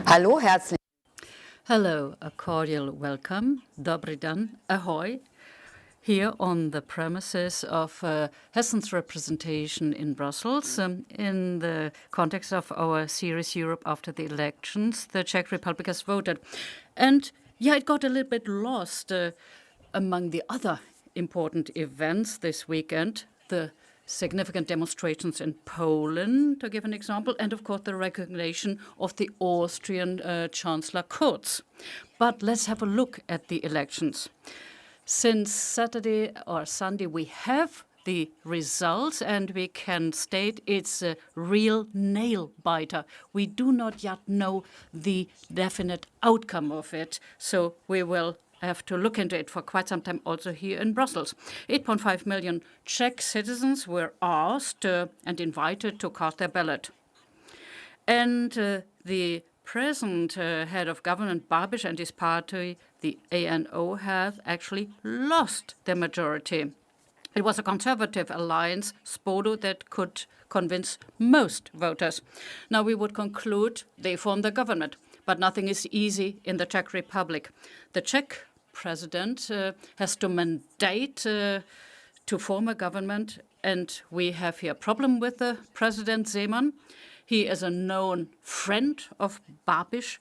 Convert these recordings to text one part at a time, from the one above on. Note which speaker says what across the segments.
Speaker 1: Hallo, herzlich.
Speaker 2: Hello, a cordial welcome, Dobry dan, ahoy, here on the premises of Hessen's representation in Brussels in the context of our series Europe after the elections. The Czech Republic has voted. And yeah, it got a little bit lost among the other important events this weekend, the significant demonstrations in Poland, to give an example, and of course the recognition of the Austrian Chancellor Kurz. But let's have a look at the elections. Since Saturday or Sunday, we have the results, and we can state it's a real nail-biter. We do not yet know the definite outcome of it, so we will have to look into it for quite some time also here in Brussels. 8.5 million Czech citizens were asked and invited to cast their ballot. And the present head of government, Babiš, and his party, the ANO, have actually lost their majority. It was a conservative alliance, Spolu, that could convince most voters. Now we would conclude they formed the government. But nothing is easy in the Czech Republic. The Czech president has to mandate to form a government, and we have here a problem with the President Zeman. He is a known friend of Babiš,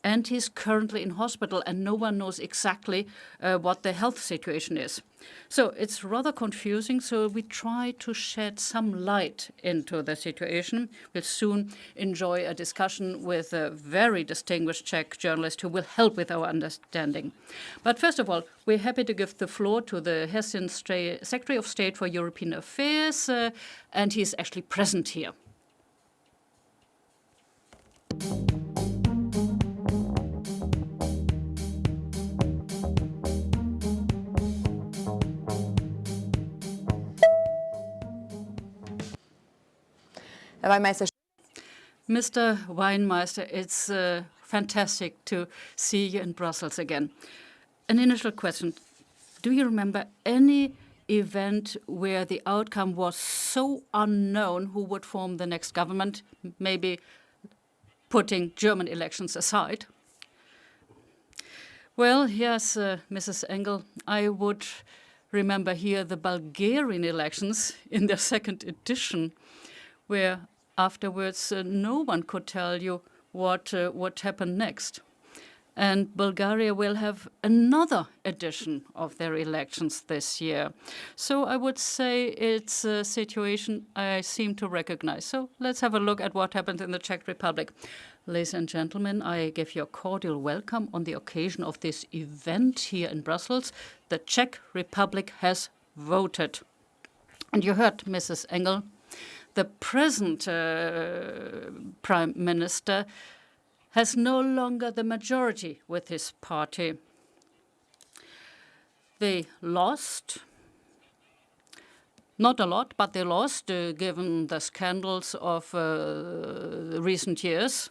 Speaker 2: and he's currently in hospital, and no one knows exactly what the health situation is. So it's rather confusing, so we try to shed some light into the situation. We'll soon enjoy a discussion with a very distinguished Czech journalist who will help with our understanding. But first of all, we're happy to give the floor to the Hessen Secretary of State for European Affairs, and he's actually present here.
Speaker 1: Weinmeister.
Speaker 2: Mr. Weinmeister, it's fantastic to see you in Brussels again. An initial question. Do you remember any event where the outcome was so unknown who would form the next government, maybe putting German elections aside? Well, yes, Mrs. Engel, I would remember here the Bulgarian elections in their second edition, where afterwards no one could tell you what happened next. And Bulgaria will have another edition of their elections this year. So I would say it's a situation I seem to recognize. So let's have a look at what happened in the Czech Republic. Ladies and gentlemen, I give you a cordial welcome on the occasion of this event here in Brussels. The Czech Republic has voted. And you heard Mrs. Engel. The present Prime Minister has no longer the majority with his party. They lost, not a lot, but they lost, given the scandals of recent years.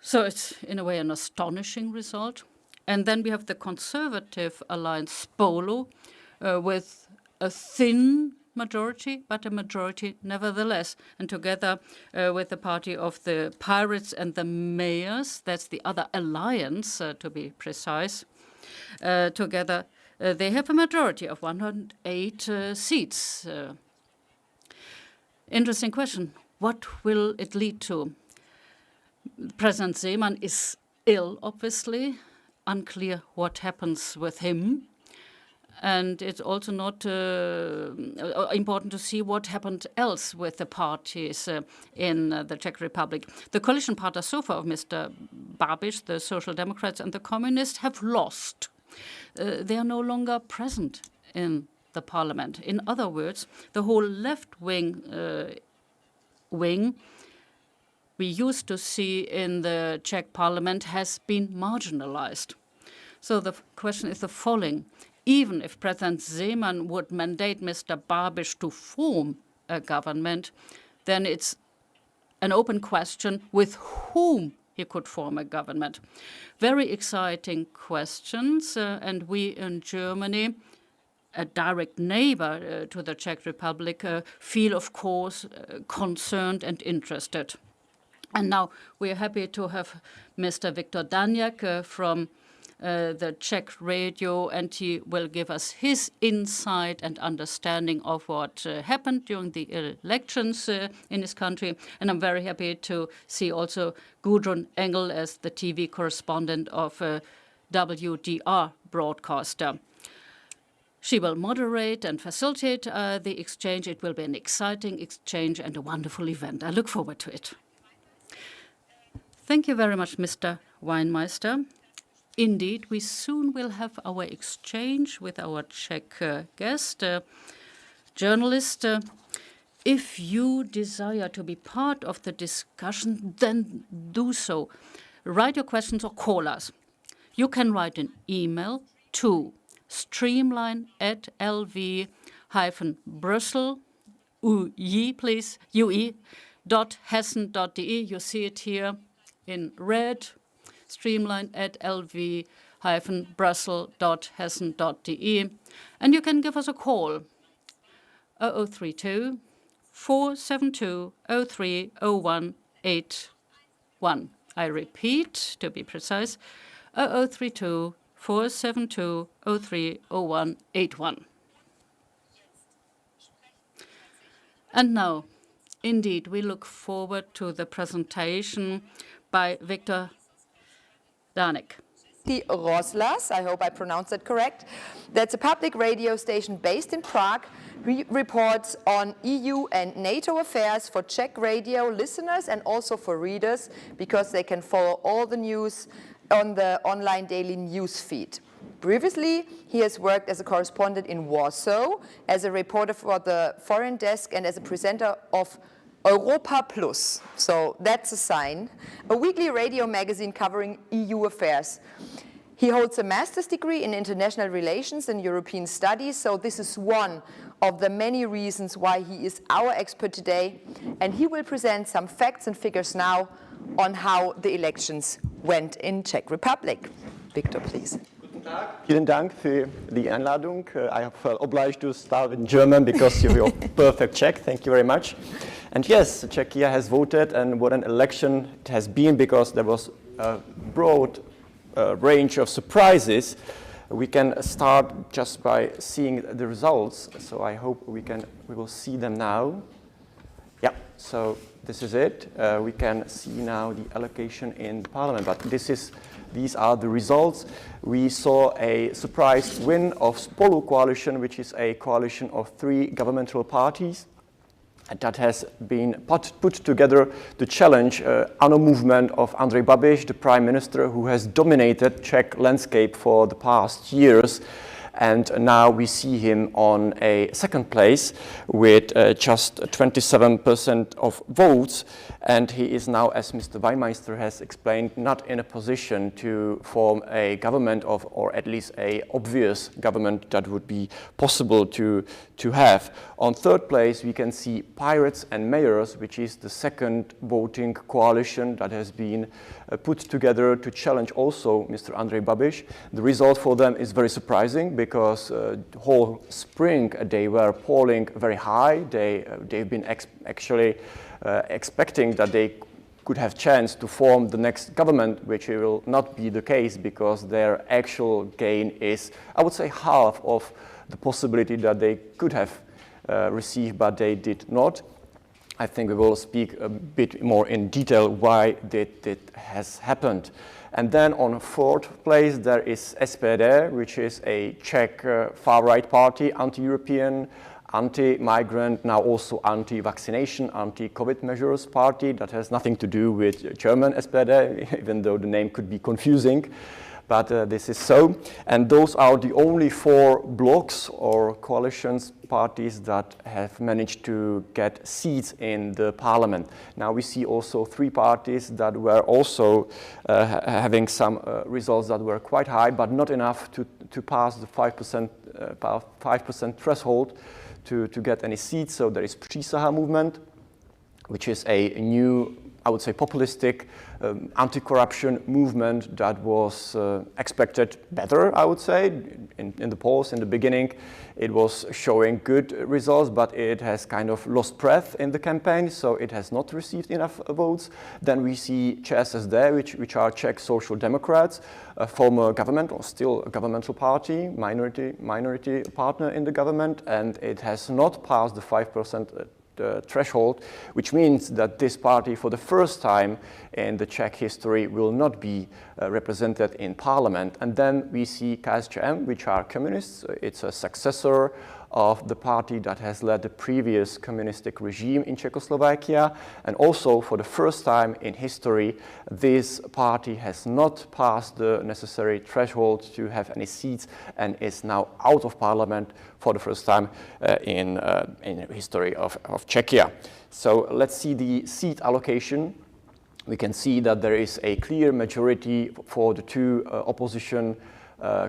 Speaker 2: So it's, in a way, an astonishing result. And then we have the conservative alliance, Spolu, with a thin majority, but a majority nevertheless. And together with the party of the Pirates and the Mayors, that's the other alliance, to be precise, together they have a majority of 108 seats. Interesting question. What will it lead to? President Zeman is ill, obviously. Unclear what happens with him. And it's also not important to see what happened else with the parties in the Czech Republic. The coalition partners so far of Mr. Babiš, the Social Democrats and the Communists, have lost. They are no longer present in the parliament. In other words, the whole left wing we used to see in the Czech parliament has been marginalized. So the question is the following. Even if President Zeman would mandate Mr. Babiš to form a government, then it's an open question with whom he could form a government. Very exciting questions, and we in Germany, a direct neighbor to the Czech Republic, feel, of course, concerned and interested. And now we are happy to have Mr. Victor Daněk from the Czech radio, and he will give us his insight and understanding of what happened during the elections in his country. And I'm very happy to see also Gudrun Engel as the TV correspondent of WDR broadcaster. She will moderate and facilitate the exchange. It will be an exciting exchange and a wonderful event. I look forward to it. Thank you very much, Mr. Weinmeister. Indeed, we soon will have our exchange with our Czech guest, journalist. If you desire to be part of the discussion, then do so. Write your questions or call us. You can write an email to streamline@lv-brussels, ue.hessen.de. You see it here in red, streamline@lv-brussels.hessen.de. And you can give us a call, 0032 472 030181. I repeat, to be precise, 0032 472 030181. And now, indeed, we look forward to the presentation by Victor Daněk.
Speaker 1: Roslas, I hope I pronounced that correct. That's a public radio station based in Prague. Reports on EU and NATO affairs for Czech radio listeners and also for readers, because they can follow all the news on the online daily news feed. Previously, he has worked as a correspondent in Warsaw, as a reporter for the foreign desk, and as a presenter of Europa Plus, so that's a sign, a weekly radio magazine covering EU affairs. He holds a master's degree in international relations and European studies, so this is one of the many reasons why he is our expert today, and he will present some facts and figures now on how the elections went in Czech Republic. Victor, please.
Speaker 3: Vielen Dank für die Einladung. I felt obliged to start in German because you're perfect Czech. Thank you very much. And yes, Czechia has voted, and what an election it has been, because there was a broad range of surprises. We can start just by seeing the results. So I hope we will see them now. Yeah. So this is it. We can see now the allocation in Parliament, but these are the results. We saw a surprise win of Spolu coalition, which is a coalition of 3 governmental parties that has been put together to challenge ANO movement of Andrej Babiš, the prime minister who has dominated Czech landscape for the past years. And now we see him on a second place with just 27% of votes. And he is now, as Mr. Weinmeister has explained, not in a position to form a government or at least a obvious government that would be possible to have. On third place, we can see Pirates and Mayors, which is the second voting coalition that has been put together to challenge also Mr. Andrej Babiš. The result for them is very surprising, because whole spring they were polling very high. They've been actually expecting that they could have chance to form the next government, which will not be the case, because their actual gain is, I would say, half of the possibility that they could have received, but they did not. I think we will speak a bit more in detail why that has happened. And then on fourth place, there is SPD, which is a Czech far-right party, anti-European, anti-migrant, now also anti-vaccination, anti-COVID measures party that has nothing to do with German SPD, even though the name could be confusing. But this is so. And those are the only 4 blocs or coalitions parties that have managed to get seats in the parliament. Now we see also 3 parties that were also having some results that were quite high, but not enough to pass the 5% threshold to get any seats. So there is Přísaha movement, which is a new I would say, populistic anti-corruption movement that was expected better, I would say. In the polls in the beginning, it was showing good results, but it has kind of lost breath in the campaign, so it has not received enough votes. Then we see ČSSD, which are Czech Social Democrats, a former government, or still a governmental party, minority partner in the government, and it has not passed the 5% threshold, which means that this party, for the first time in the Czech history, will not be represented in parliament. And then we see KSČM, which are communists. It's a successor of the party that has led the previous communistic regime in Czechoslovakia. And also, for the first time in history, this party has not passed the necessary threshold to have any seats and is now out of parliament for the first time in the history of Czechia. So let's see the seat allocation. We can see that there is a clear majority for the two opposition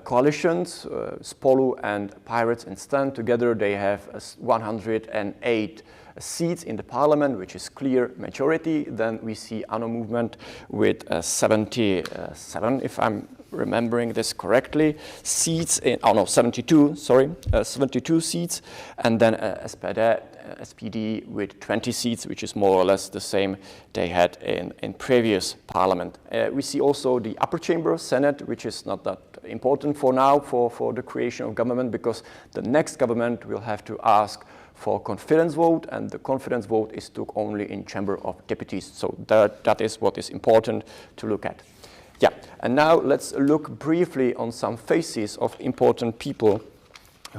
Speaker 3: coalitions, Spolu and Pirates and Stan. Together they have 108 seats in the parliament, which is clear majority. Then we see ANO movement with 77, if I'm remembering this correctly, seats in, 72, sorry, 72 seats, and then SPD with 20 seats, which is more or less the same they had in previous parliament. We see also the upper chamber, Senate, which is not that important for now for the creation of government, because the next government will have to ask for confidence vote, and the confidence vote is took only in Chamber of Deputies. So that is what is important to look at. Yeah, and now let's look briefly on some faces of important people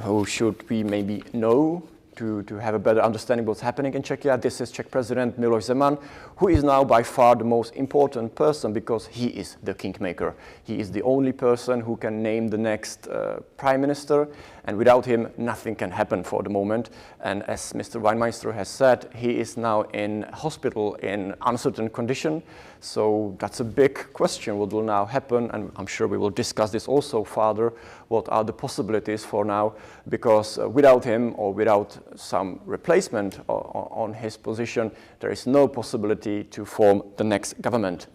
Speaker 3: who should we maybe know to have a better understanding of what's happening in Czechia. This is Czech President Miloš Zeman, who is now by far the most important person because he is the kingmaker. He is the only person who can name the next prime minister, and without him, nothing can happen for the moment. And as Mr. Weinmeister has said, he is now in hospital in uncertain condition. So that's a big question, what will now happen, and I'm sure we will discuss this also further, what are the possibilities for now, because without him or without some replacement on his position, there is no possibility to form the next government.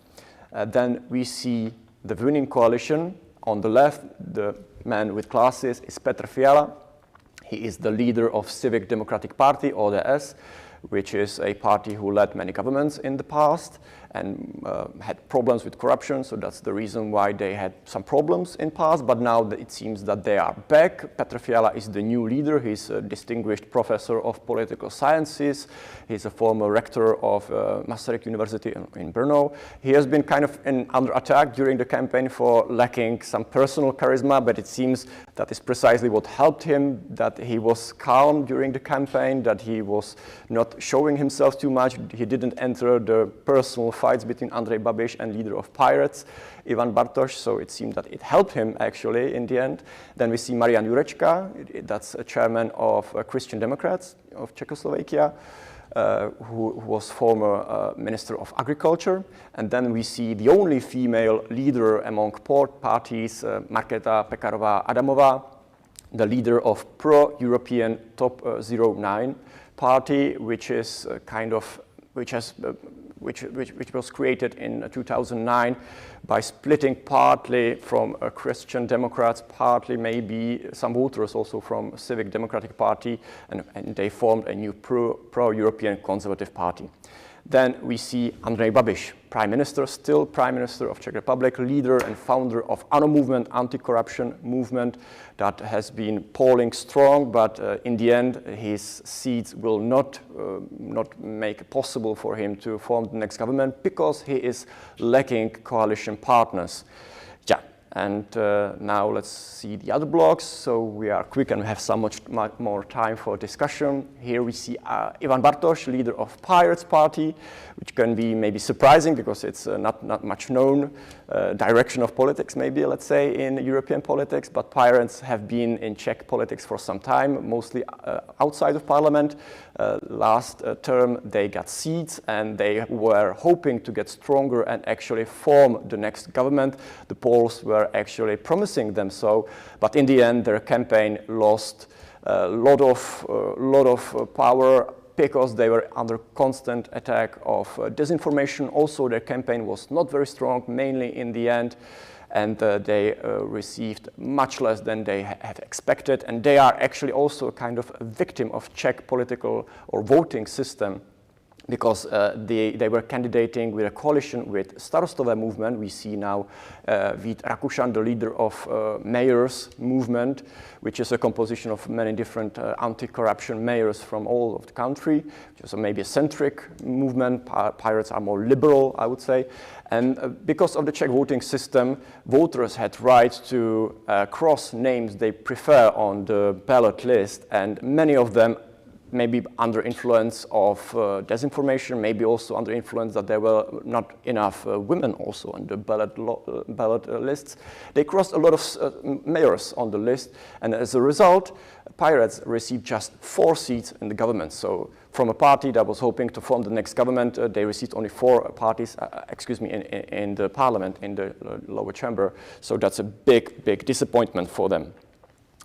Speaker 3: Then we see the winning coalition. On the left, the man with glasses is Petr Fiala. He is the leader of Civic Democratic Party, ODS, which is a party who led many governments in the past and had problems with corruption, so that's the reason why they had some problems in past, but now it seems that they are back. Petr Fiala is the new leader. He's a distinguished professor of political sciences. He's a former rector of Masaryk University in Brno. He has been kind of under attack during the campaign for lacking some personal charisma, but it seems that is precisely what helped him, that he was calm during the campaign, that he was not showing himself too much. He didn't enter the personal fights between Andrej Babiš and leader of Pirates, Ivan Bartoš, so it seemed that it helped him actually in the end. Then we see Marian Jurečka, that's a chairman of Christian Democrats of Czechoslovakia, who was former Minister of Agriculture. And then we see the only female leader among parties, Markéta Pekarová-Adamová, the leader of pro-European Top 09 party, which is which was created in 2009 by splitting partly from Christian Democrats, partly maybe some voters also from Civic Democratic Party, and they formed a new pro-European conservative party. Then we see Andrej Babiš, Prime Minister, still Prime Minister of Czech Republic, leader and founder of ANO movement, anti-corruption movement that has been polling strong, but in the end his seats will not make it possible for him to form the next government because he is lacking coalition partners. Yeah. And now let's see the other blocks. So we are quick and we have so much more time for discussion. Here we see Ivan Bartoš, leader of Pirates Party, which can be maybe surprising because it's not much known direction of politics, maybe, let's say, in European politics. But Pirates have been in Czech politics for some time, mostly outside of parliament. Last term, they got seats and they were hoping to get stronger and actually form the next government. The polls were actually promising them so, but in the end, their campaign lost a lot of power because they were under constant attack of disinformation. Also, their campaign was not very strong, mainly in the end, and they received much less than they had expected. And they are actually also kind of a victim of Czech political or voting system, because they were candidating with a coalition with Starostové movement. We see now Vít Rakušan, the leader of mayors movement, which is a composition of many different anti-corruption mayors from all of the country, which is maybe a centric movement. Pirates are more liberal, I would say. And because of the Czech voting system, voters had right to cross names they prefer on the ballot list, and many of them maybe under influence of disinformation, maybe also under influence that there were not enough women also on the ballot lists. They crossed a lot of mayors on the list, and as a result, Pirates received just 4 seats in the government. So from a party that was hoping to form the next government, they received only 4 parties, in the parliament, in the lower chamber. So that's a big disappointment for them.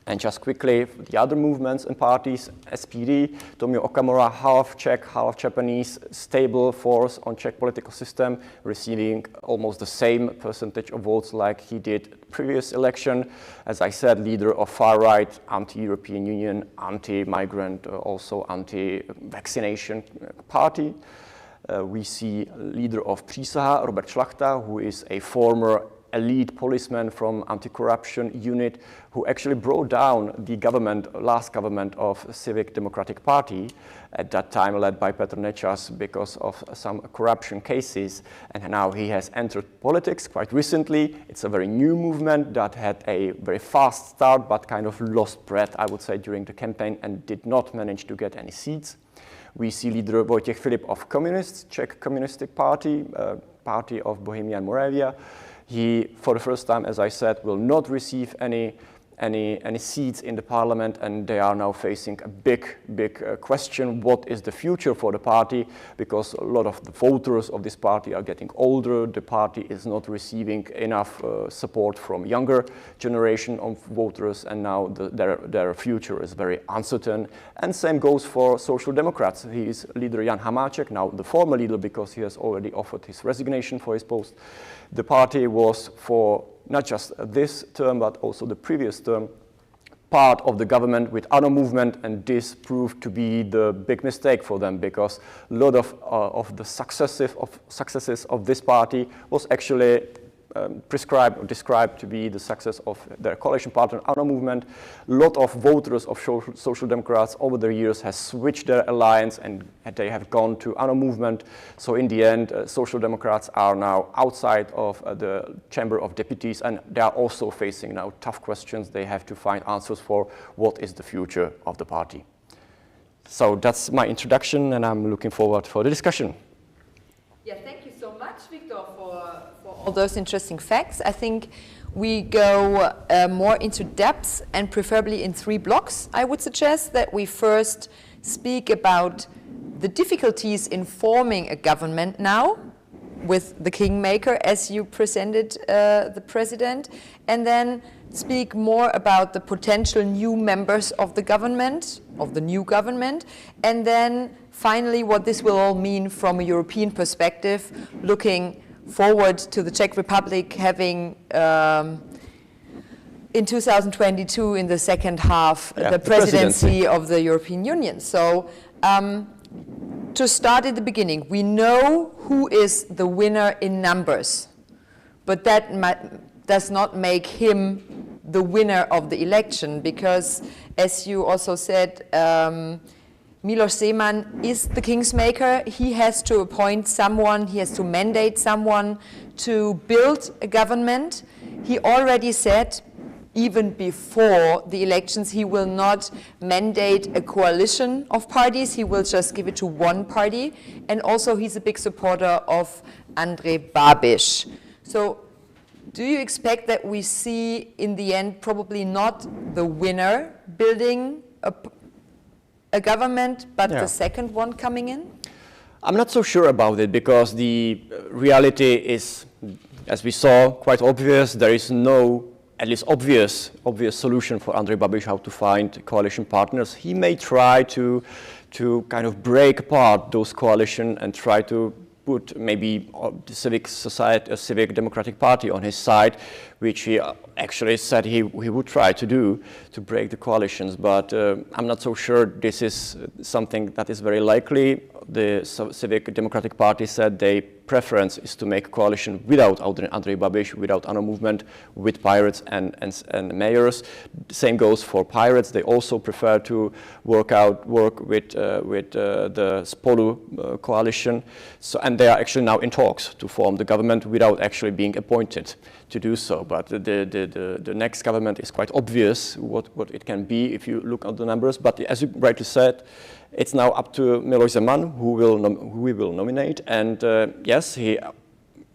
Speaker 3: And just quickly, the other movements and parties, SPD, Tomio Okamura, half Czech, half Japanese, stable force on Czech political system, receiving almost the same percentage of votes like he did previous election. As I said, leader of far-right, anti-European Union, anti-migrant, also anti-vaccination party. We see leader of Přísaha, Robert Šlachta, who is a former elite policeman from anti-corruption unit, who actually brought down the last government of Civic Democratic Party, at that time led by Petr Nečas, because of some corruption cases. And now he has entered politics quite recently. It's a very new movement that had a very fast start, but kind of lost breath, I would say, during the campaign, and did not manage to get any seats. We see leader Vojtěch Filip of Communists, Czech Communistic Party, party of Bohemia and Moravia. He, for the first time, as I said, will not receive any seats in the parliament, and they are now facing a big question: what is the future for the party? Because a lot of the voters of this party are getting older. The party is not receiving enough support from younger generation of voters, and now their future is very uncertain. And same goes for Social Democrats. He is leader Jan Hamáček, now the former leader, because he has already offered his resignation for his post. The party was, for not just this term, but also the previous term, part of the government with other movement, and this proved to be the big mistake for them, because a lot of the successes of this party was actually described to be the success of their coalition partner, other movement. A lot of voters of Social Democrats over the years has switched their alliance, and they have gone to other movement. So in the end, Social Democrats are now outside of the Chamber of Deputies, and they are also facing now tough questions. They have to find answers for what is the future of the party. So that's my introduction, and I'm looking forward for the discussion.
Speaker 1: Yeah, thank you so much, Victor, for all those interesting facts. I think we go more into depth, and preferably in 3 blocks. I would suggest that we first speak about the difficulties in forming a government now with the kingmaker, as you presented the president, and then speak more about the potential new members of the government, of the new government, and then finally what this will all mean from a European perspective, looking forward to the Czech Republic having in 2022, in the second half, the presidency of the European Union. So to start at the beginning, we know who is the winner in numbers, but that does not make him the winner of the election, because, as you also said, Miloš Zeman is the kingmaker. He has to appoint someone, he has to mandate someone to build a government. He already said, even before the elections, he will not mandate a coalition of parties, he will just give it to one party. And also he's a big supporter of Andrej Babiš. So do you expect that we see, in the end, probably not the winner building a government, but the second one coming in?
Speaker 3: I'm not so sure about it, because the reality is, as we saw, quite obvious. There is no, at least obvious solution for Andrej Babiš how to find coalition partners. He may try to to kind of break apart those coalitions and try to put maybe the civic society, a civic democratic party on his side, which he actually said he would try to do to break the coalitions. But I'm not so sure this is something that is very likely. The Civic Democratic Party said their preference is to make a coalition without Andrej Babiš, without ANO movement, with pirates and mayors. The same goes for pirates. They also prefer to work with the Spolu coalition. So, and they are actually now in talks to form the government without actually being appointed to do so. But the next government is quite obvious what it can be if you look at the numbers. But as you rightly said, it's now up to Miloš Zeman who we will nominate. And yes,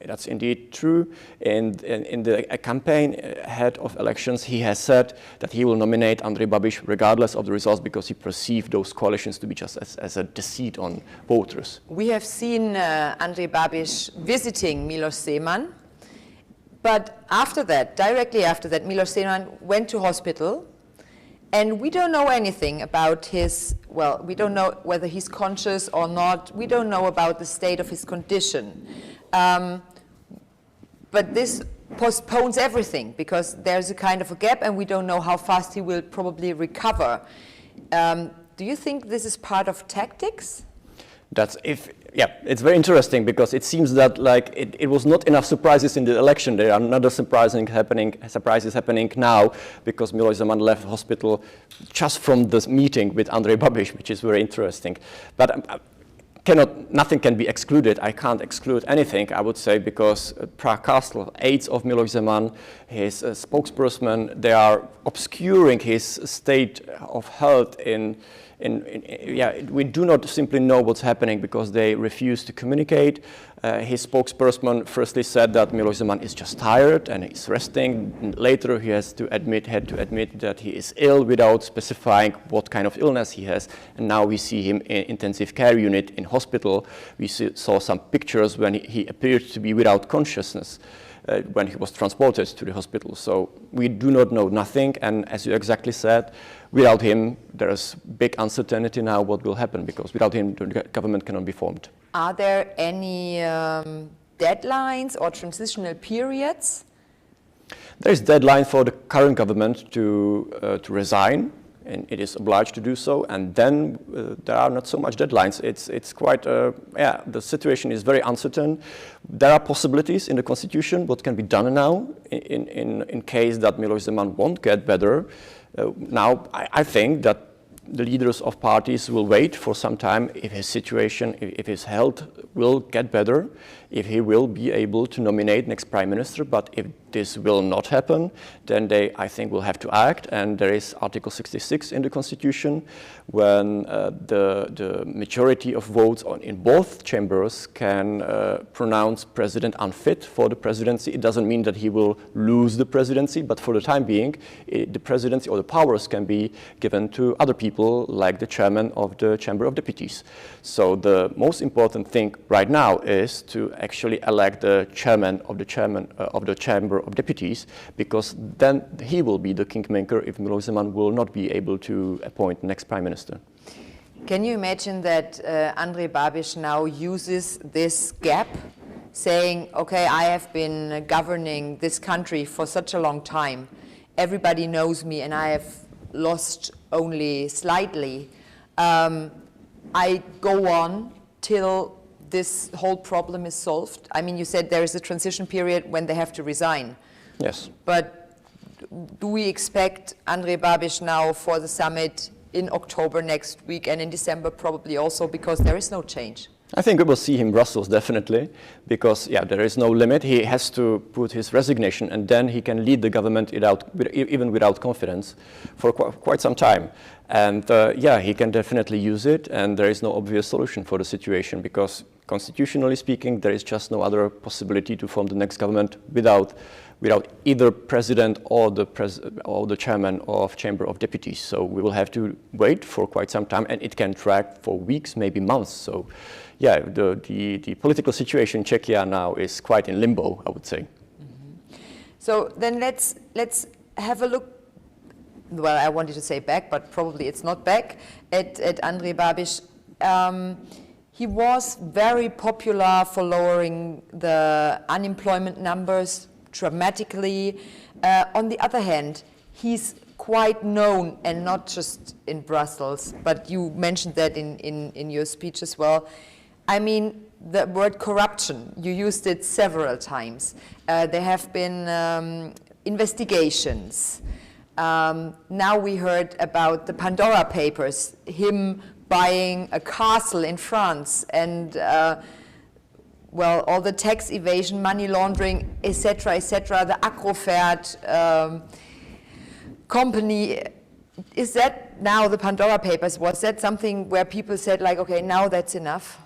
Speaker 3: that's indeed true. In the campaign ahead of elections, he has said that he will nominate Andrej Babiš regardless of the results because he perceived those coalitions to be just as a deceit on voters.
Speaker 1: We have seen Andrej Babiš visiting Miloš Zeman, but after that, directly after that, Miloš Zeman went to hospital. And we don't know anything about his, well, we don't know whether he's conscious or not. We don't know about the state of his condition. But this postpones everything because there's a kind of a gap and we don't know how fast he will probably recover. Do you think this is part of tactics?
Speaker 3: Yeah, it's very interesting because it seems that like it was not enough surprises in the election. There are another surprises happening now because Miloš Zeman left hospital just from this meeting with Andrej Babiš, which is very interesting. But nothing can be excluded. I can't exclude anything, I would say, because Prague Castle, aides of Miloš Zeman, his spokesperson, they are obscuring his state of health we do not simply know what's happening because they refuse to communicate. His spokesperson firstly said that Miloš Zeman is just tired and he's resting. Later he had to admit that he is ill without specifying what kind of illness he has. And now we see him in intensive care unit in hospital. We saw some pictures when he appeared to be without consciousness. When he was transported to the hospital. So we do not know nothing, and as you exactly said, without him there is big uncertainty now what will happen, because without him the government cannot be formed.
Speaker 1: Are there any deadlines or transitional periods?
Speaker 3: There is a deadline for the current government to resign, and it is obliged to do so, and then there are not so much deadlines. It's quite, the situation is very uncertain. There are possibilities in the constitution what can be done now in case that Miloš Zeman won't get better. Now, I think that the leaders of parties will wait for some time if his situation, if his health will get better, if he will be able to nominate next prime minister. But if this will not happen, then they, I think, will have to act. And there is Article 66 in the Constitution when the majority of votes in both chambers can pronounce president unfit for the presidency. It doesn't mean that he will lose the presidency, but for the time being, the presidency or the powers can be given to other people, like the chairman of the Chamber of Deputies. So the most important thing right now is to actually elect the chairman of the Chamber of Deputies, because then he will be the kingmaker if Miloš Zeman will not be able to appoint the next prime minister.
Speaker 1: Can you imagine that Andrej Babiš now uses this gap, saying, okay, I have been governing this country for such a long time, everybody knows me and I have lost only slightly. I go on till this whole problem is solved? I mean, you said there is a transition period when they have to resign.
Speaker 3: Yes.
Speaker 1: But do we expect Andrej Babiš now for the summit in October next week and in December probably also, because there is no change?
Speaker 3: I think we will see him in Brussels, definitely, because there is no limit. He has to put his resignation, and then he can lead the government even without confidence for quite some time. And he can definitely use it, and there is no obvious solution for the situation, because constitutionally speaking, there is just no other possibility to form the next government without either president or the chairman of Chamber of Deputies. So we will have to wait for quite some time, and it can drag for weeks, maybe months. So the political situation in Czechia now is quite in limbo, I would say.
Speaker 1: Mm-hmm. So then let's have a look well, I wanted to say back, but probably it's not back, at Andrej Babiš. He was very popular for lowering the unemployment numbers dramatically. On the other hand, he's quite known, and not just in Brussels, but you mentioned that in your speech as well. I mean, the word corruption, you used it several times. There have been investigations. Now we heard about the Pandora Papers, him buying a castle in France, and well, all the tax evasion, money laundering, etc., etc., the Agrofert company. Is that now the Pandora Papers? Was that something where people said, like, okay, now that's enough?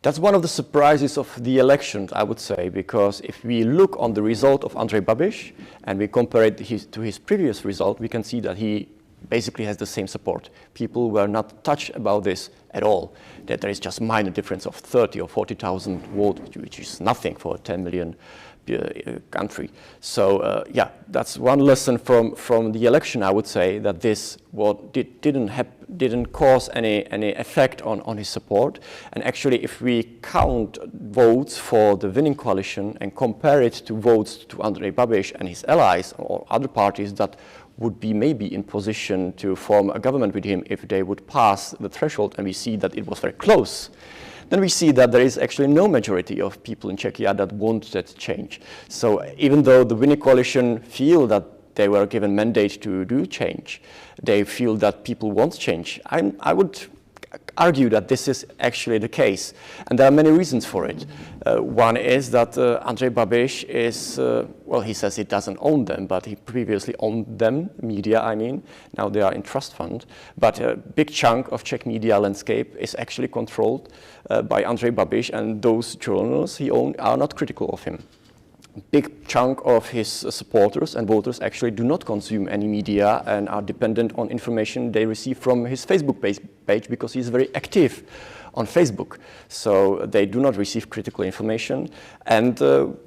Speaker 3: That's one of the surprises of the elections, I would say, because if we look on the result of Andrej Babiš and we compare it to his previous result, we can see that he basically has the same support. People were not touched about this at all, that there is just minor difference of 30 or 40,000 votes, which is nothing for a 10 million country. So yeah, that's one lesson from the election, I would say, that this didn't cause any effect on his support. And actually, if we count votes for the winning coalition and compare it to votes to Andrej Babiš and his allies or other parties that would be maybe in position to form a government with him if they would pass the threshold, and we see that it was very close, then we see that there is actually no majority of people in Czechia that want that change. So even though the winning coalition feel that they were given mandate to do change, they feel that people want change. I would argue that this is actually the case, and there are many reasons for it. One is that Andrej Babiš is, well, he says he doesn't own them, but he previously owned them, media I mean, now they are in trust fund, but a big chunk of Czech media landscape is actually controlled by Andrej Babiš, and those journalists he owns are not critical of him. Big chunk of his supporters and voters actually do not consume any media and are dependent on information they receive from his Facebook page because he's very active on Facebook. So they do not receive critical information. And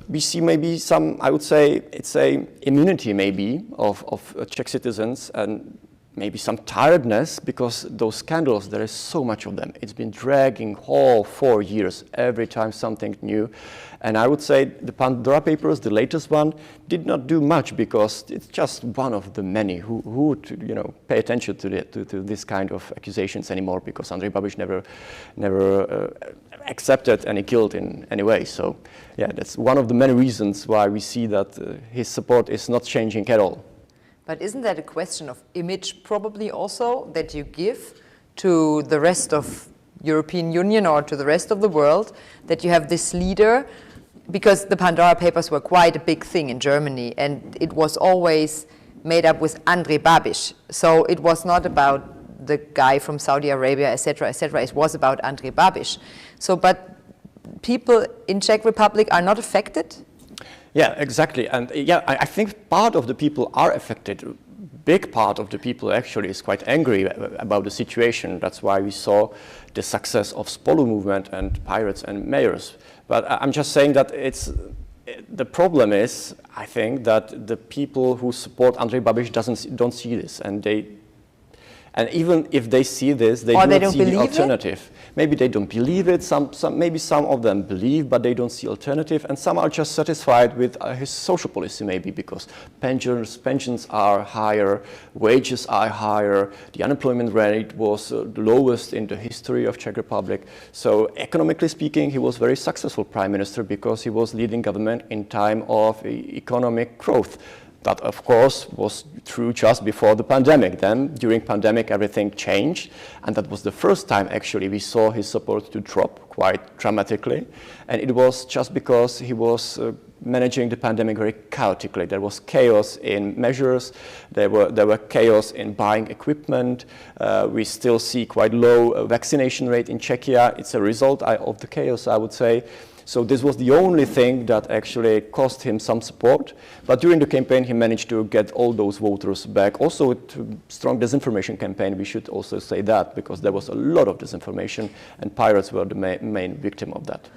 Speaker 3: we see maybe some, I would say, it's a immunity maybe of Czech citizens, and maybe some tiredness because those scandals, there is so much of them. It's been dragging all 4 years, every time something new. And I would say the Pandora Papers, the latest one, did not do much because it's just one of the many who would pay attention to this kind of accusations anymore, because Andrej Babiš never accepted any guilt in any way. So yeah, that's one of the many reasons why we see that his support is not changing at all.
Speaker 1: But isn't that a question of image probably also that you give to the rest of European Union or to the rest of the world, that you have this leader? Because the Pandora Papers were quite a big thing in Germany, and it was always made up with Andrej Babiš. So it was not about the guy from Saudi Arabia, etc., etc. It was about Andrej Babiš. So, but people in Czech Republic are not affected?
Speaker 3: Yeah, exactly. And yeah, I think part of the people are affected. Big part of the people actually is quite angry about the situation. That's why we saw the success of Spolu movement and pirates and mayors. But I'm just saying that the problem is, I think, that the people who support Andrej Babiš don't see this, and even if they see this, they don't see the alternative. Maybe they don't believe it. Maybe some of them believe, but they don't see alternative, and some are just satisfied with his social policy, maybe because pensions are higher, wages are higher, the unemployment rate was the lowest in the history of Czech Republic. So economically speaking, he was very successful prime minister because he was leading government in time of economic growth. That, of course, was true just before the pandemic. Then, during pandemic, everything changed, and that was the first time, actually, we saw his support to drop quite dramatically. And it was just because he was managing the pandemic very chaotically. There was chaos in measures, there were chaos in buying equipment. We still see quite low vaccination rate in Czechia. It's a result of the chaos, I would say. So this was the only thing that actually cost him some support. But during the campaign, he managed to get all those voters back. Also, with strong disinformation campaign, we should also say that, because there was a lot of disinformation, and pirates were the main victim of that.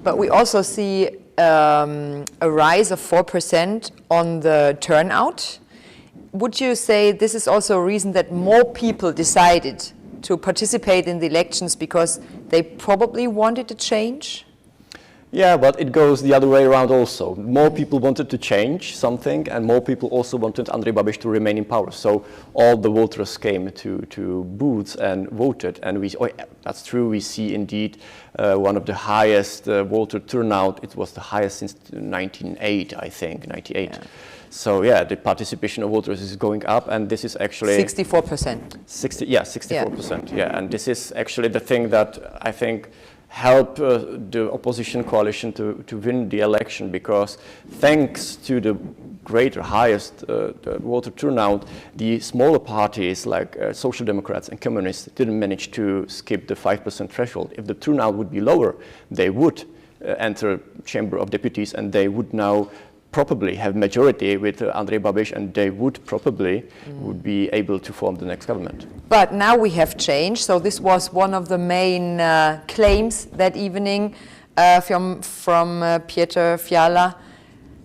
Speaker 1: But we also see a rise of 4% on the turnout. would you say this is also a reason that more people decided to participate in the elections because they probably wanted a change?
Speaker 3: Yeah, but it goes the other way around also. More people wanted to change something, and more people also wanted Andrej Babiš to remain in power. So all the voters came to booths and voted, and that's true. We see indeed one of the highest voter turnout. It was the highest since 1908, I think, 98. Yeah. So yeah, the participation of voters is going up, and this is actually
Speaker 1: 64%.
Speaker 3: 64%. Yeah, and this is actually the thing that I think help the opposition coalition to win the election, because thanks to the greater, highest voter turnout, the smaller parties like Social Democrats and Communists didn't manage to skip the 5% threshold. If the turnout would be lower, they would enter Chamber of Deputies, and they would now probably have majority with Andrej Babiš, and they would probably would be able to form the next government.
Speaker 1: But now we have changed, so this was one of the main claims that evening from Pieter Fiala.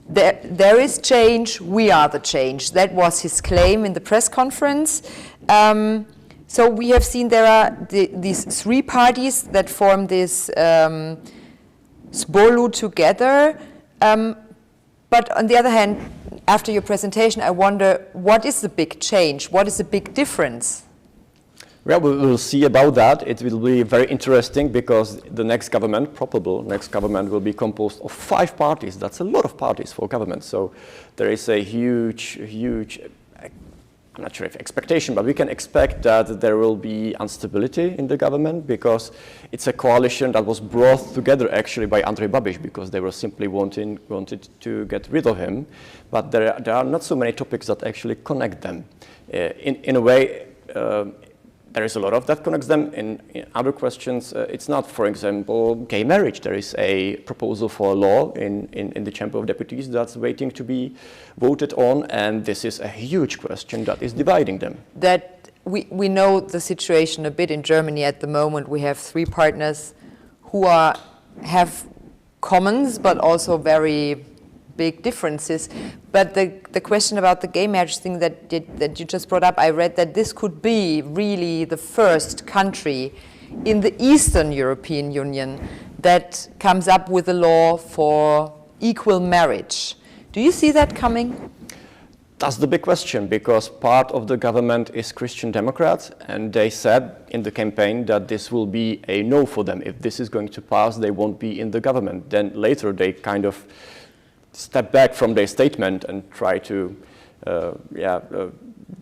Speaker 1: There is change, we are the change. That was his claim in the press conference. So we have seen there are these three parties that form this Spolu together. But on the other hand, after your presentation, I wonder, what is the big change? What is the big difference?
Speaker 3: Well, we will see about that. It will be very interesting, because the next government, probable next government, will be composed of 5 parties. That's a lot of parties for government. So there is a huge, I'm not sure if expectation, but we can expect that there will be instability in the government, because it's a coalition that was brought together actually by Andrej Babiš, because they were simply wanted to get rid of him. But there are not so many topics that actually connect them. In a way, there is a lot of that connects them. In other questions, it's not, for example, gay marriage. There is a proposal for a law in the Chamber of Deputies that's waiting to be voted on, and this is a huge question that is dividing them.
Speaker 1: That we know the situation a bit in Germany at the moment. We have 3 partners who have commons, but also very big differences. But the question about the gay marriage thing that you just brought up, I read that this could be really the first country in the Eastern European Union that comes up with a law for equal marriage. Do you see that coming?
Speaker 3: That's the big question, because part of the government is Christian Democrats, and they said in the campaign that this will be a no for them. If this is going to pass, they won't be in the government. Then later they kind of step back from their statement and try to,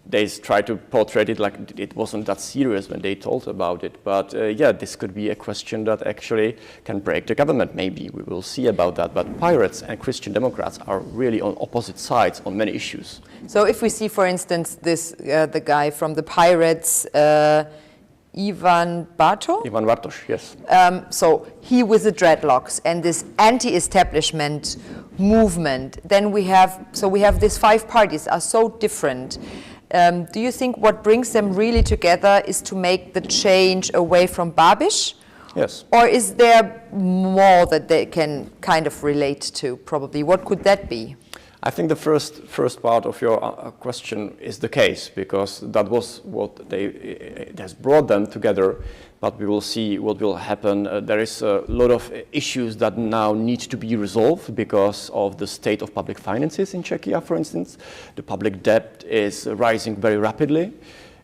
Speaker 3: they try to portray it like it wasn't that serious when they told about it. But yeah, this could be a question that actually can break the government. Maybe we will see about that. But Pirates and Christian Democrats are really on opposite sides on many issues.
Speaker 1: So if we see, for instance, this the guy from the Pirates, Ivan Bartoš?
Speaker 3: Ivan Bartoš, yes.
Speaker 1: So he with the dreadlocks and this anti-establishment movement. Then we have these 5 parties are so different. Do you think what brings them really together is to make the change away from Babiš?
Speaker 3: Yes.
Speaker 1: Or is there more that they can kind of relate to, probably? What could that be?
Speaker 3: I think the first part of your question is the case, because that was what it has brought them together. But we will see what will happen. There is a lot of issues that now need to be resolved because of the state of public finances in Czechia, for instance. The public debt is rising very rapidly.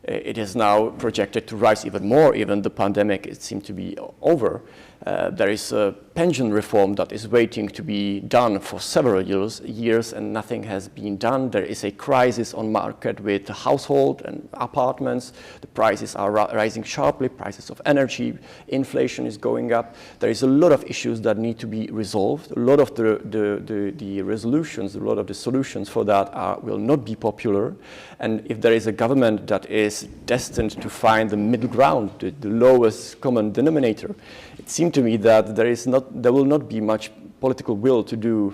Speaker 3: It is now projected to rise even more. Even the pandemic, it seems to be over. There is a pension reform that is waiting to be done for several years, and nothing has been done. There is a crisis on market with household and apartments. The prices are rising sharply, prices of energy, inflation is going up. There is a lot of issues that need to be resolved. A lot of the resolutions, a lot of the solutions for that will not be popular. And if there is a government that is destined to find the middle ground, the lowest common denominator, it seems to me that there will not be much political will to do,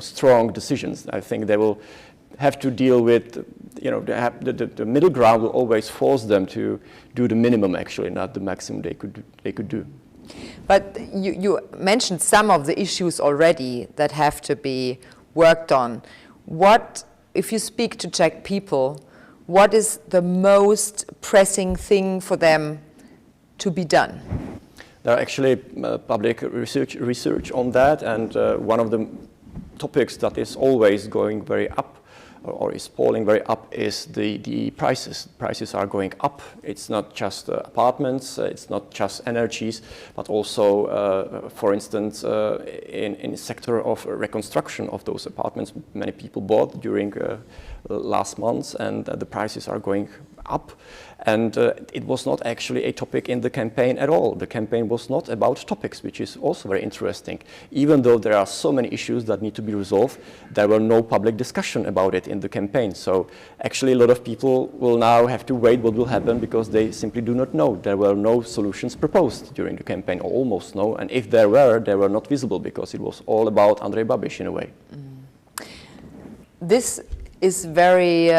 Speaker 3: strong decisions. I think they will have to deal with, the middle ground will always force them to do the minimum, actually, not the maximum they could do.
Speaker 1: But you mentioned some of the issues already that have to be worked on. What if you speak to Czech people, what is the most pressing thing for them to be done?
Speaker 3: There are actually public research on that, and one of the topics that is always going very up or is falling very up is the prices. Prices are going up. It's not just apartments, it's not just energies, but also, for instance, in the sector of reconstruction of those apartments, many people bought during last months, and the prices are going up. And it was not actually a topic in the campaign at all. The campaign was not about topics, which is also very interesting. Even though there are so many issues that need to be resolved, there were no public discussion about it in the campaign. So actually a lot of people will now have to wait what will happen because they simply do not know. There were no solutions proposed during the campaign, or almost no. And if there were, they were not visible because it was all about Andrej Babiš in a way.
Speaker 1: This is very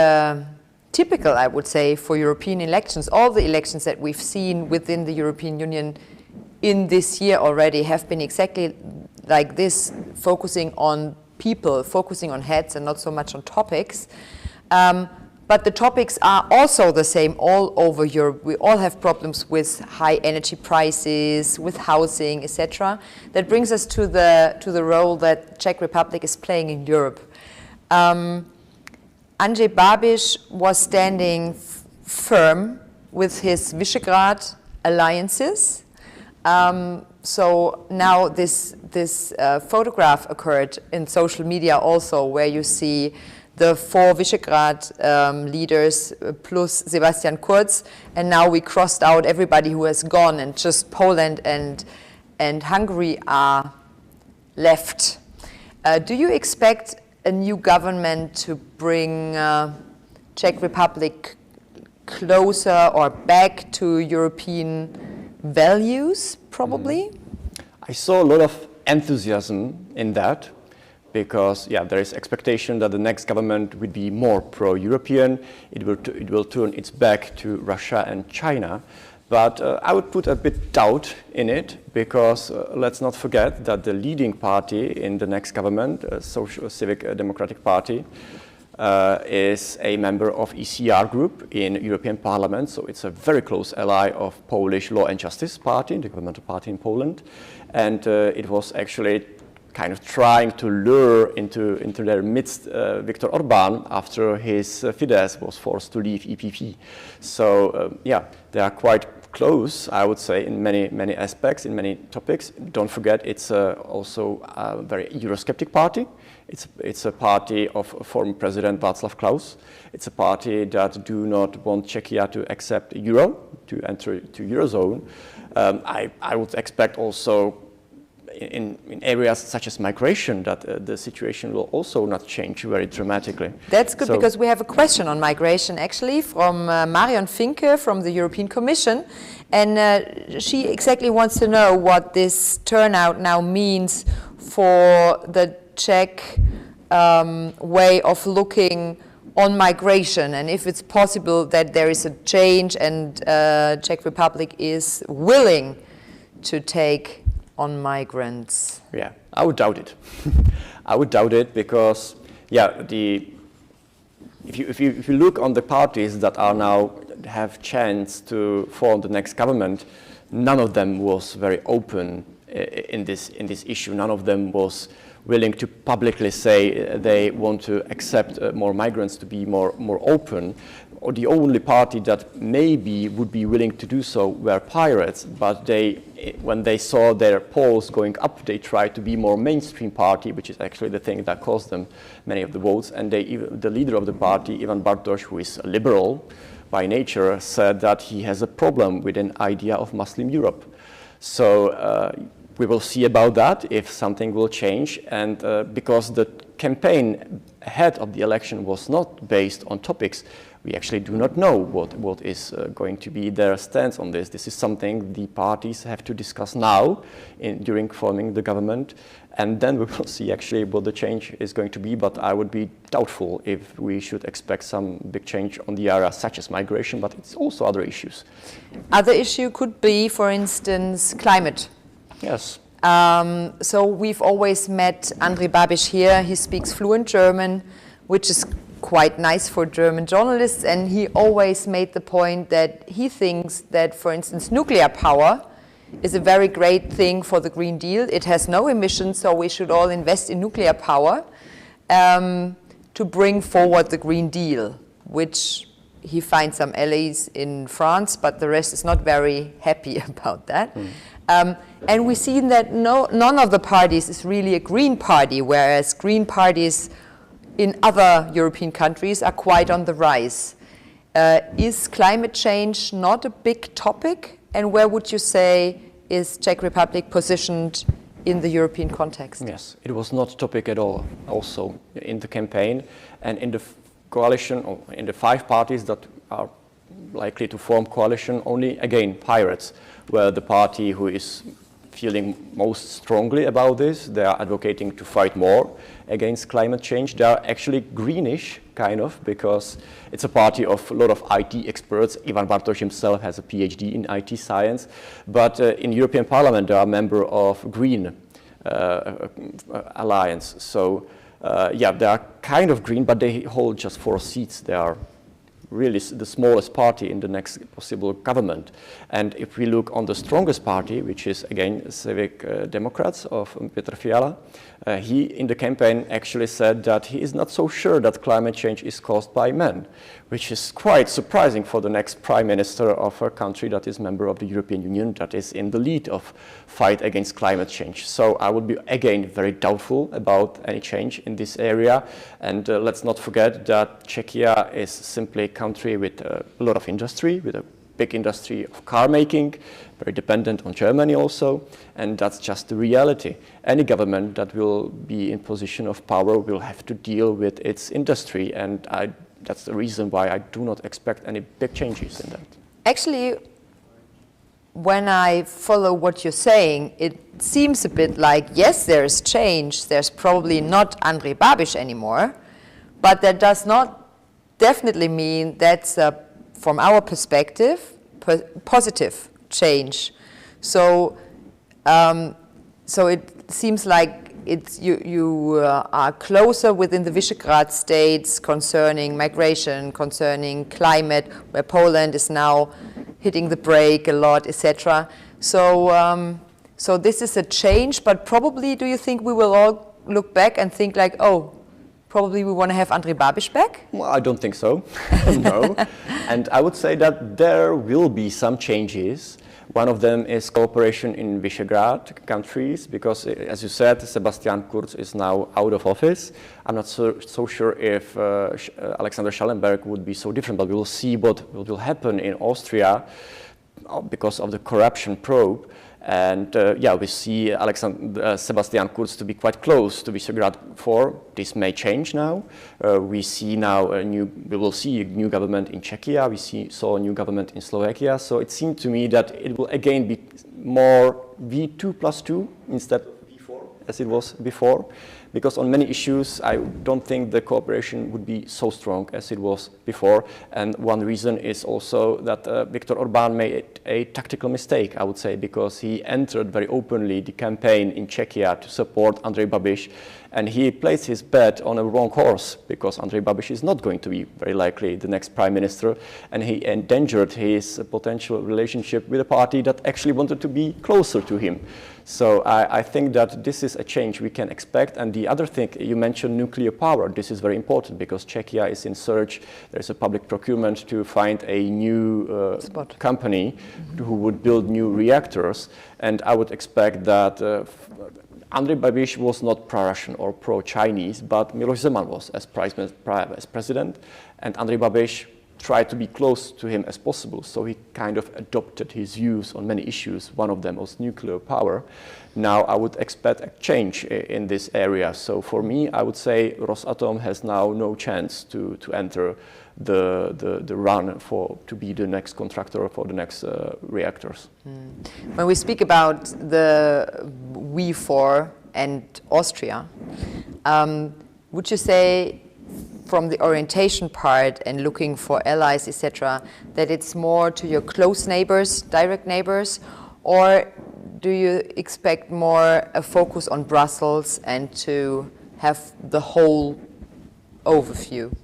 Speaker 1: typical, I would say, for European elections. All the elections that we've seen within the European Union in this year already have been exactly like this, focusing on people, focusing on heads and not so much on topics. But the topics are also the same all over Europe. We all have problems with high energy prices, with housing, etc. That brings us to the role that Czech Republic is playing in Europe. Andrej Babiš was standing firm with his Visegrad alliances. So now this photograph occurred in social media also, where you see the 4 Visegrad leaders plus Sebastian Kurz, and now we crossed out everybody who has gone, and just Poland and Hungary are left. Do you expect a new government to bring Czech Republic closer or back to European values, probably?
Speaker 3: I saw a lot of enthusiasm in that because, yeah, there is expectation that the next government would be more pro-European. It will turn its back to Russia and China. But I would put a bit doubt in it because let's not forget that the leading party in the next government, Social Civic Democratic Party, is a member of ECR group in European Parliament. So it's a very close ally of Polish Law and Justice Party, the governmental party in Poland. And it was actually kind of trying to lure into their midst Viktor Orbán after his Fidesz was forced to leave EPP. So yeah, they are quite close, I would say, in many aspects, in many topics. Don't forget, it's also a very Eurosceptic party. It's a party of former President Václav Klaus. It's a party that do not want Czechia to accept euro, to enter to Eurozone. I would expect also in areas such as migration that the situation will also not change very dramatically.
Speaker 1: That's good, because we have a question on migration actually from Marion Finke from the European Commission, and she exactly wants to know what this turnout now means for the Czech way of looking on migration, and if it's possible that there is a change and Czech Republic is willing to take on migrants.
Speaker 3: Yeah, I would doubt it. I would doubt it because, yeah, if you look on the parties that are now have chance to form the next government, none of them was very open in this issue. None of them was willing to publicly say they want to accept more migrants, to be more open. Or the only party that maybe would be willing to do so were Pirates, but when they saw their polls going up, they tried to be more mainstream party, which is actually the thing that cost them many of the votes. And the leader of the party, Ivan Bartoš, who is a liberal by nature, said that he has a problem with an idea of Muslim Europe. So we will see about that if something will change, and because the campaign ahead of the election was not based on topics, we actually do not know what is going to be their stance on this. This is something the parties have to discuss now during forming the government, and then we will see actually what the change is going to be, but I would be doubtful if we should expect some big change on the area such as migration, but it's also other issues.
Speaker 1: Other issue could be, for instance, climate.
Speaker 3: Yes.
Speaker 1: So we've always met Andrej Babiš here. He speaks fluent German, which is quite nice for German journalists, and he always made the point that he thinks that, for instance, nuclear power is a very great thing for the Green Deal. It has no emissions, so we should all invest in nuclear power to bring forward the Green Deal, which he finds some allies in France, but the rest is not very happy about that. And we've seen that none of the parties is really a green party, whereas green parties in other European countries are quite on the rise. Is climate change not a big topic? And where would you say is Czech Republic positioned in the European context?
Speaker 3: Yes, it was not a topic at all, also in the campaign. And in the coalition, or in the 5 parties that are likely to form coalition, only, again, Pirates were the party who is feeling most strongly about this. They are advocating to fight more against climate change. They are actually greenish, kind of, because it's a party of a lot of IT experts. Ivan Bartoš himself has a PhD in IT science. But in European Parliament, they are a member of Green Alliance. So, yeah, they are kind of green, but they hold just 4 seats. They are really the smallest party in the next possible government. And if we look on the strongest party, which is again Civic Democrats of Petr Fiala, he in the campaign actually said that he is not so sure that climate change is caused by men, which is quite surprising for the next prime minister of a country that is member of the European Union, that is in the lead of fight against climate change. So I would be again very doubtful about any change in this area. And let's not forget that Czechia is simply a country with a lot of industry, with a big industry of car making, very dependent on Germany also, and that's just the reality. Any government that will be in position of power will have to deal with its industry, and that's the reason why I do not expect any big changes in that.
Speaker 1: Actually, when I follow what you're saying, it seems a bit like, yes, there is change. There's probably not Andrej Babiš anymore, but that does not definitely mean that's from our perspective, positive change. So, so it seems like you are closer within the Visegrad states concerning migration, concerning climate, where Poland is now hitting the brake a lot, etc. So, so this is a change, but probably, do you think we will all look back and think like, oh, probably we want to have Andrej Babiš back?
Speaker 3: Well, I don't think so, no. And I would say that there will be some changes. One of them is cooperation in Visegrad countries, because, as you said, Sebastian Kurz is now out of office. I'm not so sure if Alexander Schallenberg would be so different, but we will see what will happen in Austria because of the corruption probe. And yeah, we see Sebastian Kurz to be quite close to Visegrad 4. This may change now. We see now we will see a new government in Czechia. We saw a new government in Slovakia. So it seemed to me that it will again be more V2+2 instead of V4 as it was before. Because on many issues, I don't think the cooperation would be so strong as it was before. And one reason is also that Viktor Orbán made a tactical mistake, I would say, because he entered very openly the campaign in Czechia to support Andrej Babiš. And he placed his bet on a wrong horse, because Andrej Babiš is not going to be very likely the next prime minister. And he endangered his potential relationship with a party that actually wanted to be closer to him. So I think that this is a change we can expect. And the other thing, you mentioned nuclear power. This is very important because Czechia is in search. There's a public procurement to find a new company who would build new reactors. And I would expect that Andrej Babiš was not pro-Russian or pro-Chinese, but Miloš Zeman was as president. And Andrej Babiš tried to be close to him as possible, so he kind of adopted his views on many issues. One of them was nuclear power. Now I would expect a change in this area. So for me, I would say Rosatom has now no chance to enter the run to be the next contractor for the next reactors.
Speaker 1: When we speak about the V4 and Austria, would you say, from the orientation part and looking for allies, etc., that it's more to your close neighbors, direct neighbors, or do you expect more a focus on Brussels and to have the whole overview?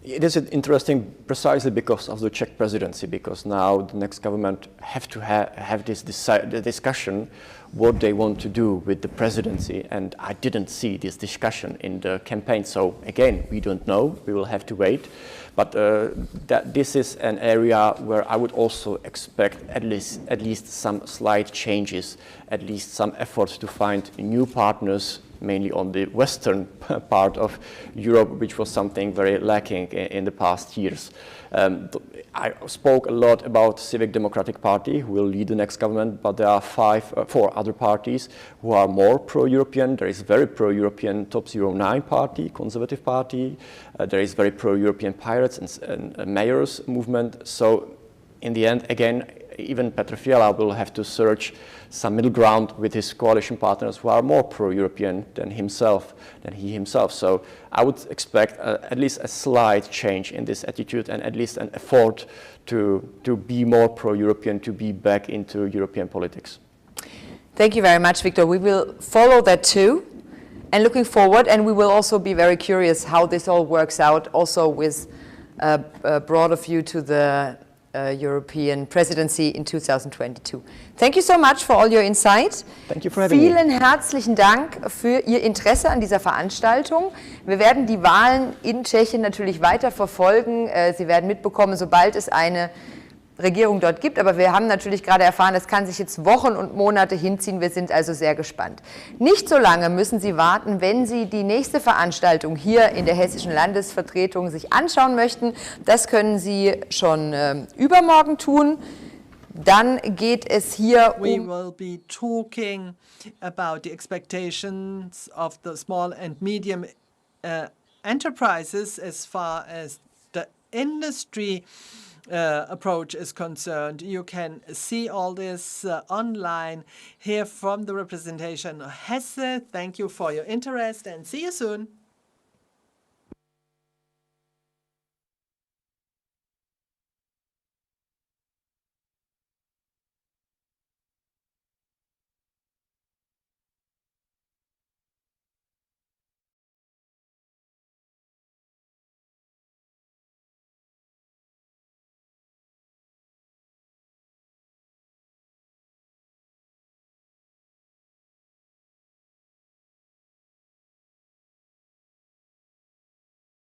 Speaker 3: It is interesting precisely because of the Czech presidency, because now the next government have to have this discussion what they want to do with the presidency, and I didn't see this discussion in the campaign. So again, we don't know, we will have to wait. But that this is an area where I would also expect at least some slight changes, at least some efforts to find new partners, mainly on the western part of Europe, which was something very lacking in the past years. I spoke a lot about Civic Democratic Party, who will lead the next government, but there are four other parties who are more pro-European. There is very pro-European Top 09 party, Conservative Party. There is very pro-European Pirates and Mayors movement. So in the end, again, even Petr Fiala will have to search some middle ground with his coalition partners who are more pro-European than he himself. So I would expect at least a slight change in this attitude and at least an effort to be more pro-European, to be back into European politics.
Speaker 1: Thank you very much, Victor. We will follow that too, and looking forward, and we will also be very curious how this all works out, also with a broader view to the European presidency in 2022. Thank you so much for all your insight.
Speaker 3: Thank you for having me.
Speaker 1: Vielen herzlichen Dank für Ihr Interesse an dieser Veranstaltung. Wir werden die Wahlen in Tschechien natürlich weiter verfolgen. Sie werden mitbekommen, sobald es eine Regierung dort gibt, aber wir haben natürlich gerade erfahren, das kann sich jetzt Wochen und Monate hinziehen. Wir sind also sehr gespannt. Nicht so lange müssen Sie warten, wenn Sie die nächste Veranstaltung hier in der Hessischen Landesvertretung sich anschauen möchten. Das können Sie schon übermorgen tun. Dann geht es hier
Speaker 4: We will be talking about the expectations of the small and medium enterprises as far as the industry approach is concerned. You can see all this online here from the representation of Hesse. Thank you for your interest and see you soon.